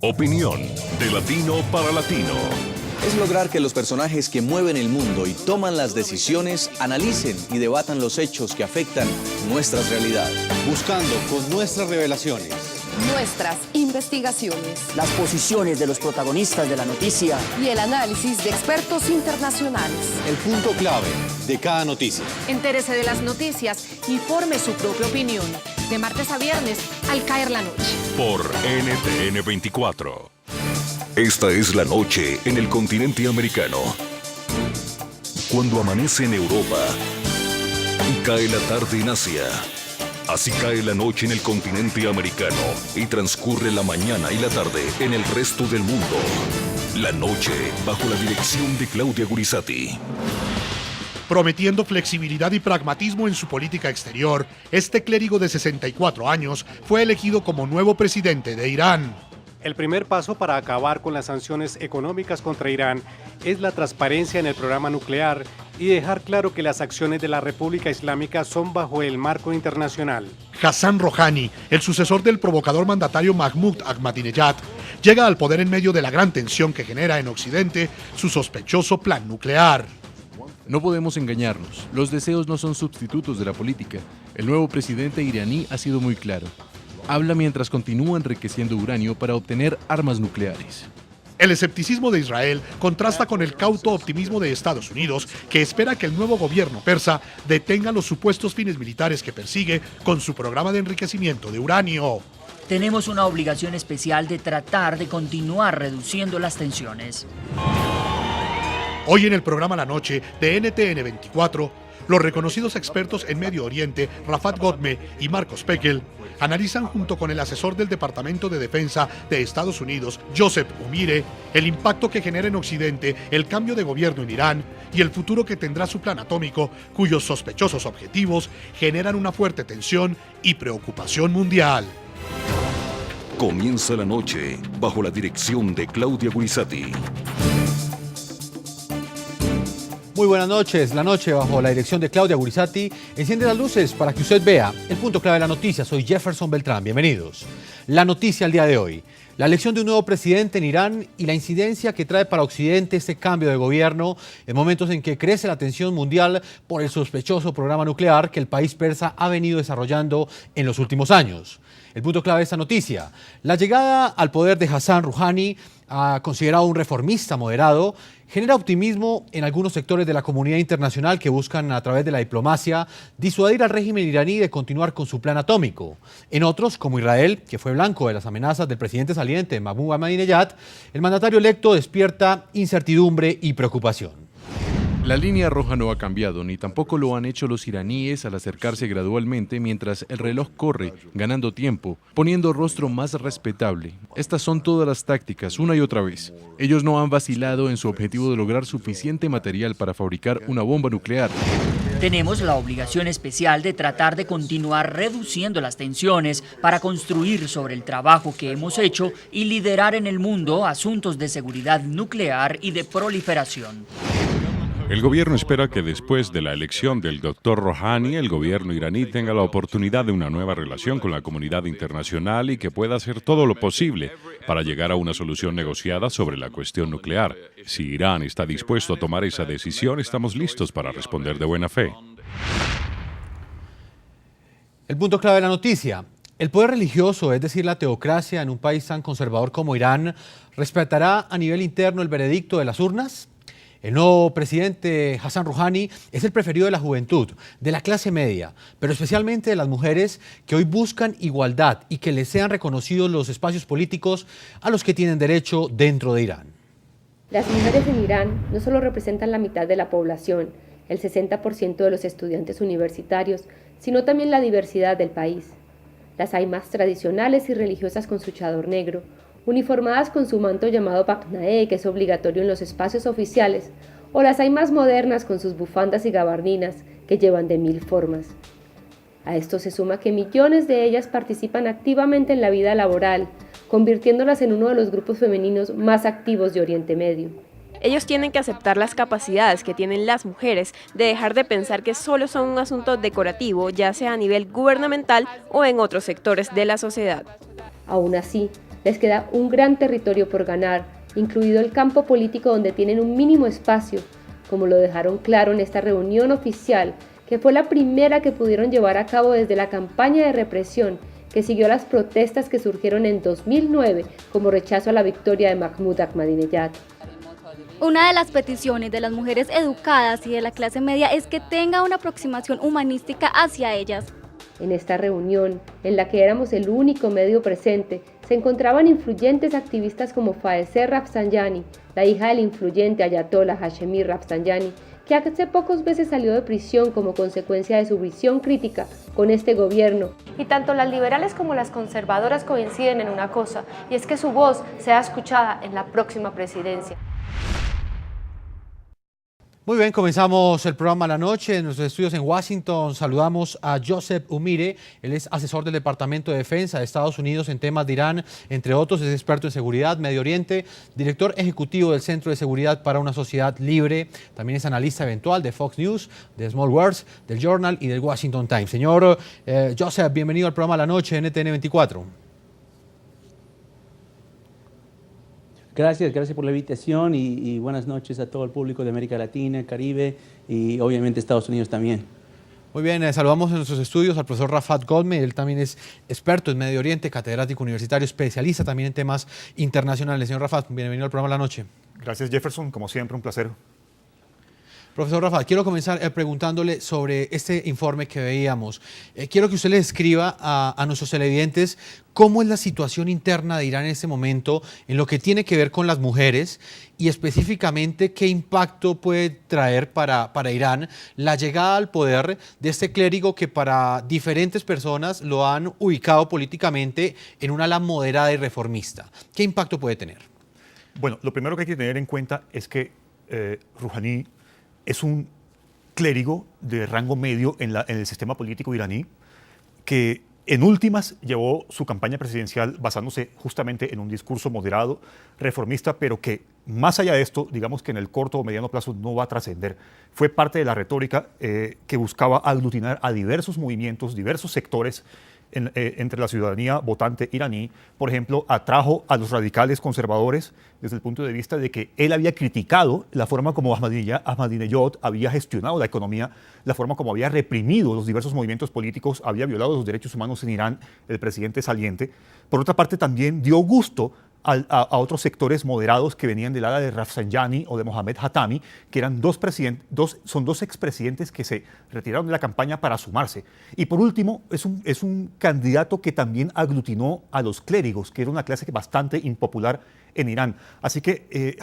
Opinión de latino para latino. Es lograr que los personajes que mueven el mundo y toman las decisiones analicen y debatan los hechos que afectan nuestras realidades. Buscando con nuestras revelaciones, nuestras investigaciones, las posiciones de los protagonistas de la noticia y el análisis de expertos internacionales. El punto clave de cada noticia. Entérese de las noticias y forme su propia opinión. De martes a viernes, al caer la noche. Por NTN 24. Esta es la noche en el continente americano. Cuando amanece en Europa y cae la tarde en Asia. Así cae la noche en el continente americano y transcurre la mañana y la tarde en el resto del mundo. La noche bajo la dirección de Claudia Gurizati. Prometiendo flexibilidad y pragmatismo en su política exterior, este clérigo de 64 años fue elegido como nuevo presidente de Irán. El primer paso para acabar con las sanciones económicas contra Irán es la transparencia en el programa nuclear y dejar claro que las acciones de la República Islámica son bajo el marco internacional. Hassan Rouhani, el sucesor del provocador mandatario Mahmoud Ahmadinejad, llega al poder en medio de la gran tensión que genera en Occidente su sospechoso plan nuclear. No podemos engañarnos, los deseos no son sustitutos de la política. El nuevo presidente iraní ha sido muy claro. Habla mientras continúa enriqueciendo uranio para obtener armas nucleares. El escepticismo de Israel contrasta con el cauto optimismo de Estados Unidos, que espera que el nuevo gobierno persa detenga los supuestos fines militares que persigue con su programa de enriquecimiento de uranio. Tenemos una obligación especial de tratar de continuar reduciendo las tensiones. Hoy en el programa La Noche de NTN 24, los reconocidos expertos en Medio Oriente, Rafat Godme y Marcos Pekel, analizan junto con el asesor del Departamento de Defensa de Estados Unidos, Joseph Umire, el impacto que genera en Occidente el cambio de gobierno en Irán y el futuro que tendrá su plan atómico, cuyos sospechosos objetivos generan una fuerte tensión y preocupación mundial. Comienza la noche bajo la dirección de Claudia Gurizati. Muy buenas noches, la noche bajo la dirección de Claudia Gurizati enciende las luces para que usted vea el punto clave de la noticia. Soy Jefferson Beltrán, bienvenidos. La noticia al día de hoy, la elección de un nuevo presidente en Irán y la incidencia que trae para Occidente este cambio de gobierno en momentos en que crece la tensión mundial por el sospechoso programa nuclear que el país persa ha venido desarrollando en los últimos años. El punto clave de esta noticia, la llegada al poder de Hassan Rouhani, considerado un reformista moderado, genera optimismo en algunos sectores de la comunidad internacional que buscan a través de la diplomacia disuadir al régimen iraní de continuar con su plan atómico. En otros, como Israel, que fue blanco de las amenazas del presidente saliente Mahmoud Ahmadinejad, el mandatario electo despierta incertidumbre y preocupación. La línea roja no ha cambiado, ni tampoco lo han hecho los iraníes al acercarse gradualmente mientras el reloj corre, ganando tiempo, poniendo rostro más respetable. Estas son todas las tácticas, una y otra vez. Ellos no han vacilado en su objetivo de lograr suficiente material para fabricar una bomba nuclear. Tenemos la obligación especial de tratar de continuar reduciendo las tensiones para construir sobre el trabajo que hemos hecho y liderar en el mundo asuntos de seguridad nuclear y de proliferación. El gobierno espera que después de la elección del Dr. Rouhani, el gobierno iraní tenga la oportunidad de una nueva relación con la comunidad internacional y que pueda hacer todo lo posible para llegar a una solución negociada sobre la cuestión nuclear. Si Irán está dispuesto a tomar esa decisión, estamos listos para responder de buena fe. El punto clave de la noticia. El poder religioso, es decir, la teocracia en un país tan conservador como Irán, ¿respetará a nivel interno el veredicto de las urnas? El nuevo presidente Hassan Rouhani es el preferido de la juventud, de la clase media, pero especialmente de las mujeres que hoy buscan igualdad y que les sean reconocidos los espacios políticos a los que tienen derecho dentro de Irán. Las mujeres en Irán no solo representan la mitad de la población, el 60% de los estudiantes universitarios, sino también la diversidad del país. Las hay más tradicionales y religiosas con su chador negro, uniformadas con su manto llamado baknae, que es obligatorio en los espacios oficiales, o las hay más modernas con sus bufandas y gabardinas, que llevan de 1000 formas. A esto se suma que millones de ellas participan activamente en la vida laboral, convirtiéndolas en uno de los grupos femeninos más activos de Oriente Medio. Ellos tienen que aceptar las capacidades que tienen las mujeres, de dejar de pensar que solo son un asunto decorativo, ya sea a nivel gubernamental o en otros sectores de la sociedad. Aún así, Les queda un gran territorio por ganar, incluido el campo político donde tienen un mínimo espacio, como lo dejaron claro en esta reunión oficial, que fue la primera que pudieron llevar a cabo desde la campaña de represión que siguió las protestas que surgieron en 2009 como rechazo a la victoria de Mahmoud Ahmadinejad. Una de las peticiones de las mujeres educadas y de la clase media es que tenga una aproximación humanística hacia ellas. En esta reunión, en la que éramos el único medio presente, se encontraban influyentes activistas como Faezeh Rafsanjani, la hija del influyente ayatollah Hashemi Rafsanjani, que hace pocos meses salió de prisión como consecuencia de su visión crítica con este gobierno. Y tanto las liberales como las conservadoras coinciden en una cosa, y es que su voz sea escuchada en la próxima presidencia. Muy bien, comenzamos el programa La Noche en nuestros estudios en Washington. Saludamos a Joseph Umire, él es asesor del Departamento de Defensa de Estados Unidos en temas de Irán, entre otros es experto en seguridad, Medio Oriente, director ejecutivo del Centro de Seguridad para una Sociedad Libre, también es analista eventual de Fox News, de Small Worlds, del Journal y del Washington Times. Señor Joseph, bienvenido al programa La Noche en NTN 24. Gracias por la invitación y buenas noches a todo el público de América Latina, Caribe y obviamente Estados Unidos también. Muy bien, saludamos en nuestros estudios al profesor Rafat Godme, él también es experto en Medio Oriente, catedrático universitario, especialista también en temas internacionales. Señor Rafat, bienvenido al programa La Noche. Gracias Jefferson, como siempre un placer. Profesor Rafat, quiero comenzar preguntándole sobre este informe que veíamos. Quiero que usted le describa a nuestros televidentes cómo es la situación interna de Irán en este momento en lo que tiene que ver con las mujeres y específicamente qué impacto puede traer para Irán la llegada al poder de este clérigo que para diferentes personas lo han ubicado políticamente en un ala moderada y reformista. ¿Qué impacto puede tener? Bueno, lo primero que hay que tener en cuenta es que Rouhani es un clérigo de rango medio en el sistema político iraní que en últimas llevó su campaña presidencial basándose justamente en un discurso moderado, reformista, pero que más allá de esto, digamos que en el corto o mediano plazo no va a trascender. Fue parte de la retórica que buscaba aglutinar a diversos movimientos, diversos sectores entre la ciudadanía votante iraní. Por ejemplo, atrajo a los radicales conservadores desde el punto de vista de que él había criticado la forma como Ahmadinejad había gestionado la economía, la forma como había reprimido los diversos movimientos políticos, había violado los derechos humanos en Irán, el presidente saliente. Por otra parte, también dio gusto a otros sectores moderados que venían del ala de Rafsanjani o de Mohammad Hatami, que eran son dos expresidentes que se retiraron de la campaña para sumarse. Y por último, es un candidato que también aglutinó a los clérigos, que era una clase bastante impopular en Irán. Así que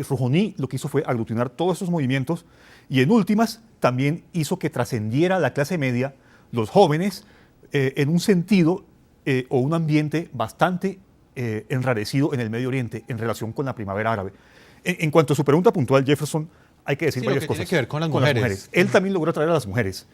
Rouhani lo que hizo fue aglutinar todos esos movimientos y en últimas también hizo que trascendiera la clase media, los jóvenes, en un sentido o un ambiente bastante enrarecido en el Medio Oriente en relación con la primavera árabe. En cuanto a su pregunta puntual, Jefferson, hay que decir varias cosas. Tiene que ver con las mujeres. Él también logró atraer a las mujeres.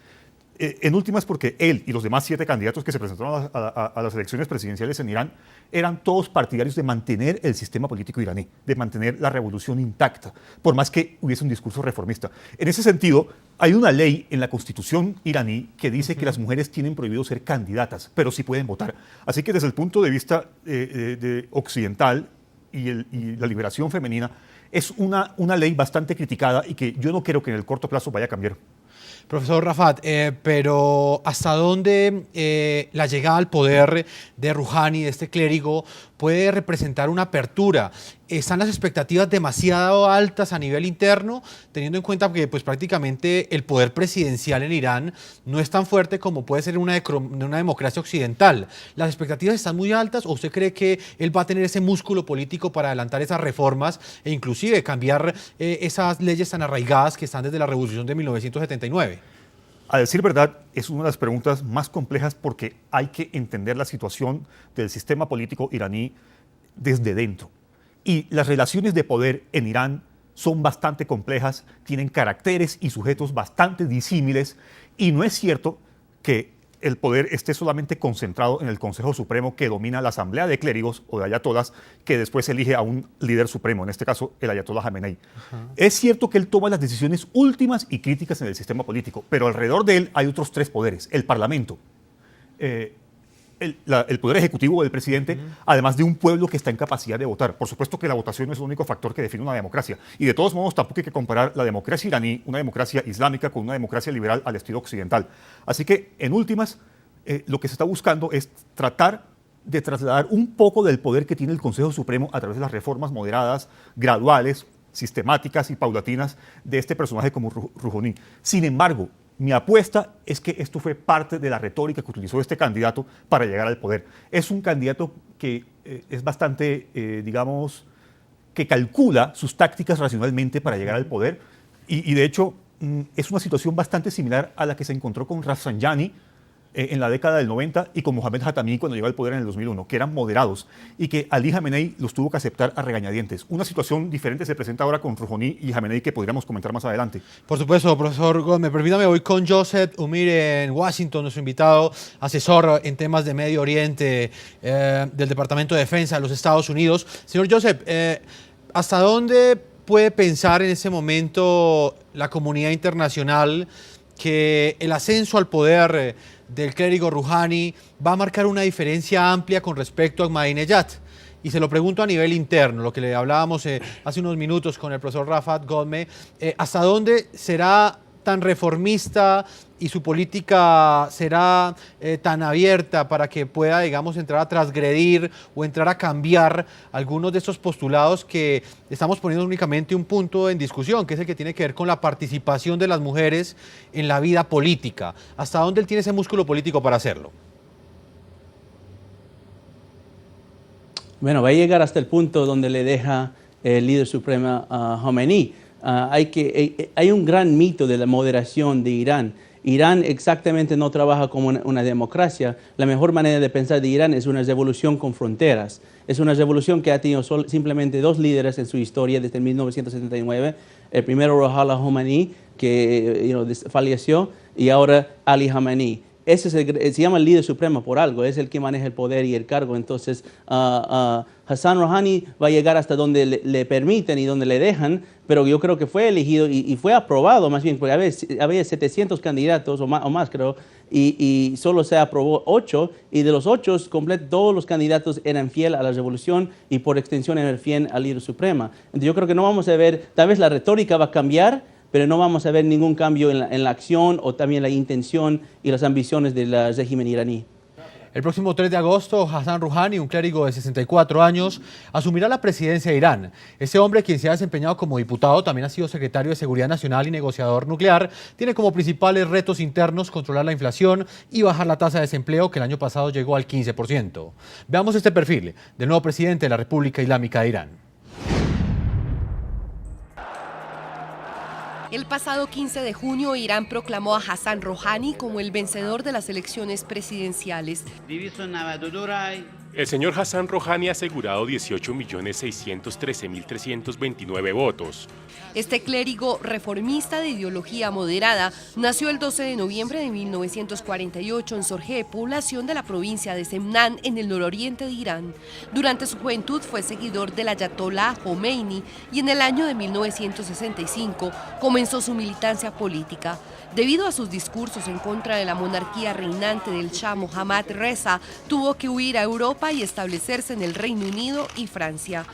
En últimas, porque él y los demás 7 candidatos que se presentaron a las elecciones presidenciales en Irán eran todos partidarios de mantener el sistema político iraní, de mantener la revolución intacta, por más que hubiese un discurso reformista. En ese sentido, hay una ley en la constitución iraní que dice que las mujeres tienen prohibido ser candidatas, pero sí pueden votar. Así que desde el punto de vista occidental y la liberación femenina, es una ley bastante criticada y que yo no creo que en el corto plazo vaya a cambiar. Profesor Rafat, pero ¿hasta dónde la llegada al poder de Rouhani, de este clérigo, puede representar una apertura? ¿Están las expectativas demasiado altas a nivel interno, teniendo en cuenta que pues, prácticamente el poder presidencial en Irán no es tan fuerte como puede ser en una democracia occidental? ¿Las expectativas están muy altas o usted cree que él va a tener ese músculo político para adelantar esas reformas e inclusive cambiar esas leyes tan arraigadas que están desde la Revolución de 1979? A decir verdad, es una de las preguntas más complejas porque hay que entender la situación del sistema político iraní desde dentro. Y las relaciones de poder en Irán son bastante complejas, tienen caracteres y sujetos bastante disímiles, y no es cierto que el poder esté solamente concentrado en el Consejo Supremo que domina la Asamblea de Clérigos o de ayatolás, que después elige a un líder supremo, en este caso el ayatolá Jamenei. Es cierto que él toma las decisiones últimas y críticas en el sistema político, pero alrededor de él hay otros 3 poderes: el Parlamento, el poder ejecutivo del presidente, además de un pueblo que está en capacidad de votar. Por supuesto que la votación no es el único factor que define una democracia. Y de todos modos, tampoco hay que comparar la democracia iraní, una democracia islámica, con una democracia liberal al estilo occidental. Así que, en últimas, lo que se está buscando es tratar de trasladar un poco del poder que tiene el Consejo Supremo a través de las reformas moderadas, graduales, sistemáticas y paulatinas de este personaje como Rouhani. Sin embargo, mi apuesta es que esto fue parte de la retórica que utilizó este candidato para llegar al poder. Es un candidato que es bastante, digamos, que calcula sus tácticas racionalmente para llegar al poder y de hecho es una situación bastante similar a la que se encontró con Rafsanjani en la década del 90 y con Mohammad Khatami cuando llegó al poder en el 2001, que eran moderados y que Ali Jamenei los tuvo que aceptar a regañadientes. Una situación diferente se presenta ahora con Rouhani y Jamenei que podríamos comentar más adelante. Por supuesto, profesor Gómez, permítame, voy con Joseph Umir en Washington, nuestro invitado, asesor en temas de Medio Oriente del Departamento de Defensa de los Estados Unidos. Señor Joseph, ¿hasta dónde puede pensar en ese momento la comunidad internacional que el ascenso al poder del clérigo Rouhani va a marcar una diferencia amplia con respecto a Ahmadinejad? Y se lo pregunto a nivel interno, lo que le hablábamos hace unos minutos con el profesor Rafat Godme, ¿hasta dónde será tan reformista y su política será tan abierta para que pueda, digamos, entrar a transgredir o entrar a cambiar algunos de estos postulados que estamos poniendo únicamente un punto en discusión, que es el que tiene que ver con la participación de las mujeres en la vida política? ¿Hasta dónde él tiene ese músculo político para hacerlo? Bueno, va a llegar hasta el punto donde le deja el líder supremo a Khomeini. Hay un gran mito de la moderación de Irán. Irán exactamente no trabaja como una democracia. La mejor manera de pensar de Irán es una revolución con fronteras. Es una revolución que ha tenido simplemente dos líderes en su historia desde 1979. El primero, Ruhollah Khomeini, que falleció, y ahora Ali Khamenei. Ese se llama el líder supremo por algo, es el que maneja el poder y el cargo. Entonces, Hassan Rouhani va a llegar hasta donde le permiten y donde le dejan, pero yo creo que fue elegido y fue aprobado más bien, porque había 700 candidatos o más creo, y solo se aprobó 8, y de los 8, todos los candidatos eran fieles a la revolución y por extensión eran fieles al líder supremo. Entonces yo creo que no vamos a ver, tal vez la retórica va a cambiar, pero no vamos a ver ningún cambio en la acción o también la intención y las ambiciones del régimen iraní. El próximo 3 de agosto, Hassan Rouhani, un clérigo de 64 años, asumirá la presidencia de Irán. Este hombre, quien se ha desempeñado como diputado, también ha sido secretario de Seguridad Nacional y negociador nuclear, tiene como principales retos internos controlar la inflación y bajar la tasa de desempleo, que el año pasado llegó al 15%. Veamos este perfil del nuevo presidente de la República Islámica de Irán. El pasado 15 de junio, Irán proclamó a Hassan Rouhani como el vencedor de las elecciones presidenciales. El señor Hassan Rouhani ha asegurado 18.613.329 votos. Este clérigo reformista de ideología moderada nació el 12 de noviembre de 1948 en Sorge, población de la provincia de Semnan, en el nororiente de Irán. Durante su juventud fue seguidor del ayatolá Khomeini y en el año de 1965 comenzó su militancia política. Debido a sus discursos en contra de la monarquía reinante del Shah Mohammad Reza, tuvo que huir a Europa y establecerse en el Reino Unido y Francia.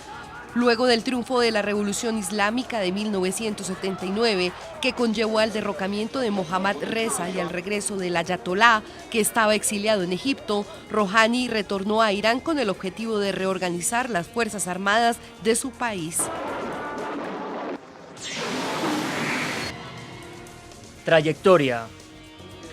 Luego del triunfo de la Revolución Islámica de 1979, que conllevó al derrocamiento de Mohammad Reza y al regreso del ayatolá, que estaba exiliado en Egipto, Rouhani retornó a Irán con el objetivo de reorganizar las fuerzas armadas de su país. Trayectoria.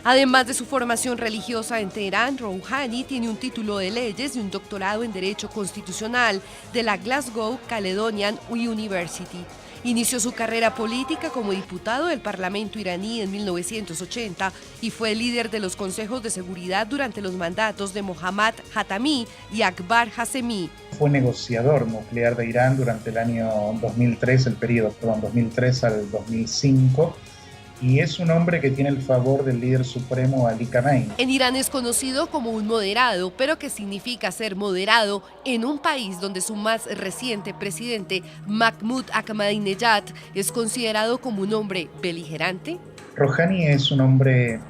Además de su formación religiosa en Teherán, Rouhani tiene un título de leyes y un doctorado en Derecho Constitucional de la Glasgow Caledonian University. Inició su carrera política como diputado del Parlamento iraní en 1980 y fue líder de los consejos de seguridad durante los mandatos de Mohammad Khatami y Akbar Hashemi. Fue negociador nuclear de Irán durante el año 2003, el periodo 2003 al 2005. Y es un hombre que tiene el favor del líder supremo Ali Khamenei. En Irán es conocido como un moderado, pero ¿qué significa ser moderado en un país donde su más reciente presidente, Mahmoud Ahmadinejad, es considerado como un hombre beligerante? Rouhani es un hombre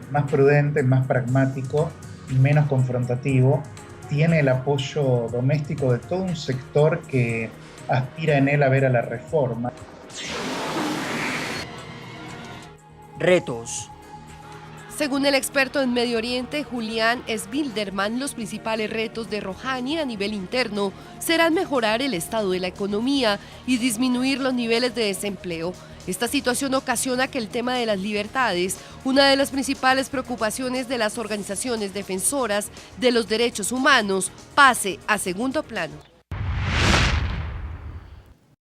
más prudente, más pragmático, menos confrontativo, tiene el apoyo doméstico de todo un sector que aspira en él a ver a la reforma. Retos. Según el experto en Medio Oriente, Julián Sbilderman, los principales retos de Rouhani a nivel interno serán mejorar el estado de la economía y disminuir los niveles de desempleo. Esta situación ocasiona que el tema de las libertades, una de las principales preocupaciones de las organizaciones defensoras de los derechos humanos, pase a segundo plano.